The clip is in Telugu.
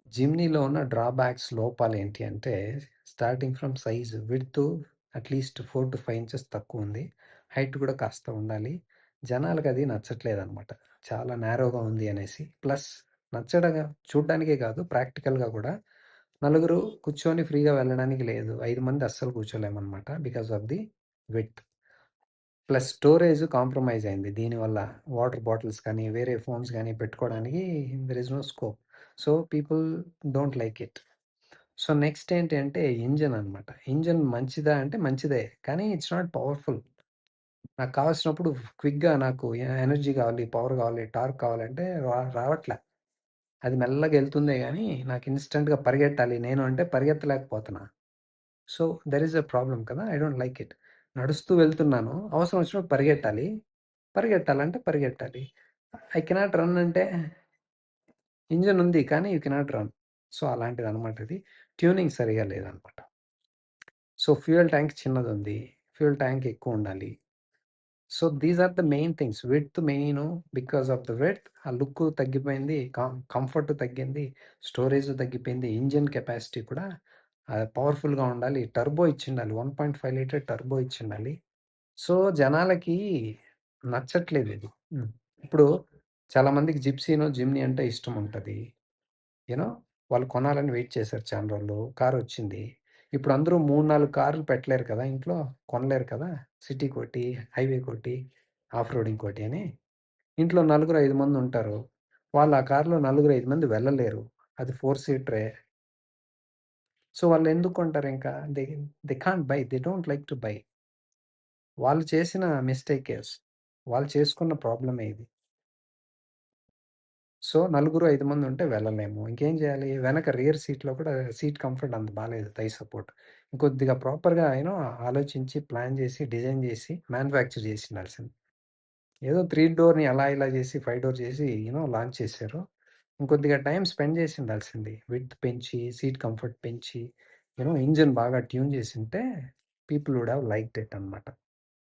జిమ్నీలో ఉన్న డ్రాబ్యాక్స్ లోపాలేంటి అంటే, starting from size width at least 4-5 inches తక్కువుంది. హైట్ కూడా కాస్త ఉండాలి. జనాలకది నచ్చట్లేదనమాట. చాలా నారోగా ఉంది అనేసి. ప్లస్ నచ్చడగా చూడ్డానికే కాదు ప్రాక్టికల్‌గా కూడా నలుగురు కూర్చొని ఫ్రీగా వెళ్ళడానికి లేదు. 5 మంది అస్సలు కూర్చోలేమనమాట. Because of the width. Plus storage compromise అయింది దీనివల్ల. వాటర్ బాటిల్స్ కానీ, వేరే ఫోన్స్ గానీ పెట్టుకోవడానికి there is no scope. So, people don't like it. So, next ఏంటి అంటే ఇంజిన్ అనమాట. ఇంజిన్ మంచిదా అంటే మంచిదే. కానీ ఇట్స్ నాట్ పవర్‌ఫుల్. నాకు కావాల్సినప్పుడు క్విక్‌గా నాకు ఎనర్జీ కావాలి, పవర్ కావాలి, టార్క్ కావాలంటే రావట్లే. అది మెల్లగా ఎళ్తుందే గానీ, నాకు ఇన్‌స్టంట్‌గా పరిగెట్టాలి నేను అంటే పరిగెత్తలేకపోతున్నా. So, there is a problem కదా! I don't like it. నడుస్తూ వెళ్తున్నాను. అవసరం వచ్చినప్పుడు పరిగెట్టాలి. పరిగెట్టాలంటే పరిగెట్టాలి. ఐ కెనాట్ రన్ అంటే ఇంజిన్ ఉంది. కానీ యూ కెనాట్ రన్. సో, అలాంటిదనమాట ఇది. ట్యూనింగ్ సరిగ్గా లేదనమాట. సో, ఫ్యూయల్ ట్యాంక్ చిన్నదుంది. ఫ్యూయల్ ట్యాంక్ ఎక్కువుండాలి. So, these are the main things. Width main. Because of the width ఆ లుక్కు తగ్గిపోయింది. కంఫర్ట్ తగ్గింది. స్టోరేజ్ తగ్గిపోయింది. ఇంజిన్ కెపాసిటీ కూడా పవర్‌ఫుల్‌గా ఉండాలి. టర్బో ఇచ్చుండాలి. 1.5 litre turbo ఇచ్చుండాలి. సో, జనాలకి నచ్చట్లేదిది. హ్మ్. ఇప్పుడు చాలా మందికి జిప్సీనో, జిమ్నీ అంటే ఇష్టముంటది. యూ నో వాళ్ళు కొనాలని వెయిట్ చేశారు చానా రోజులు. కారొచ్చింది. ఇప్పుడు అందరూ 3, 4 కార్లు పెట్టలేరు కదా ఇంట్లో. కొనలేరు కదా! సిటీకోటి, హైవేకోటి, ఆఫ్ రోడింగ్‌కోటి అని. ఇంట్లో నలుగురు, 5 మందుంటారు. వాళ్ళు ఆ కార్‌లో నలుగురు, 5 మంది వెళ్ళలేరు. అది 4 సీటరే. సో, వాళ్ళెందుకు కొంటారింకా? They can't buy. They don't like to buy. వాళ్ళు చేసిన మిస్టేకేస్. వాళ్ళు చేసుకున్న ప్రాబ్లమే ఇది. సో, నలుగురు, 5 మందుంటే వెళ్ళలేము. ఇంకేం జేయాలి? వెనక రియర్ సీట్‌లో కూడా సీట్ కంఫర్ట్ అంత బాలేదు. Thigh support. ఇంకొద్దిగా ప్రాపర్‌గా ఆలోచించి, ప్లాన్ జేసి, డిజైన్ జేసి, మ్యానుఫ్యాక్చర్ జేసిండాల్సింది. ఏదో 3 డోర్‌ని అలా ఇలా జేసి, 5 డోర్ జేసి లాంచ్ చేశారు. ఇంకొద్దిగా టైమ్ స్పెండ్ జేసిండాల్సింది. విడ్త్ పెంచి, సీట్ కంఫర్ట్ పెంచి, ఇంజిన్ బాగా ట్యూన్ జేసుంటే people would have liked it అనమాట.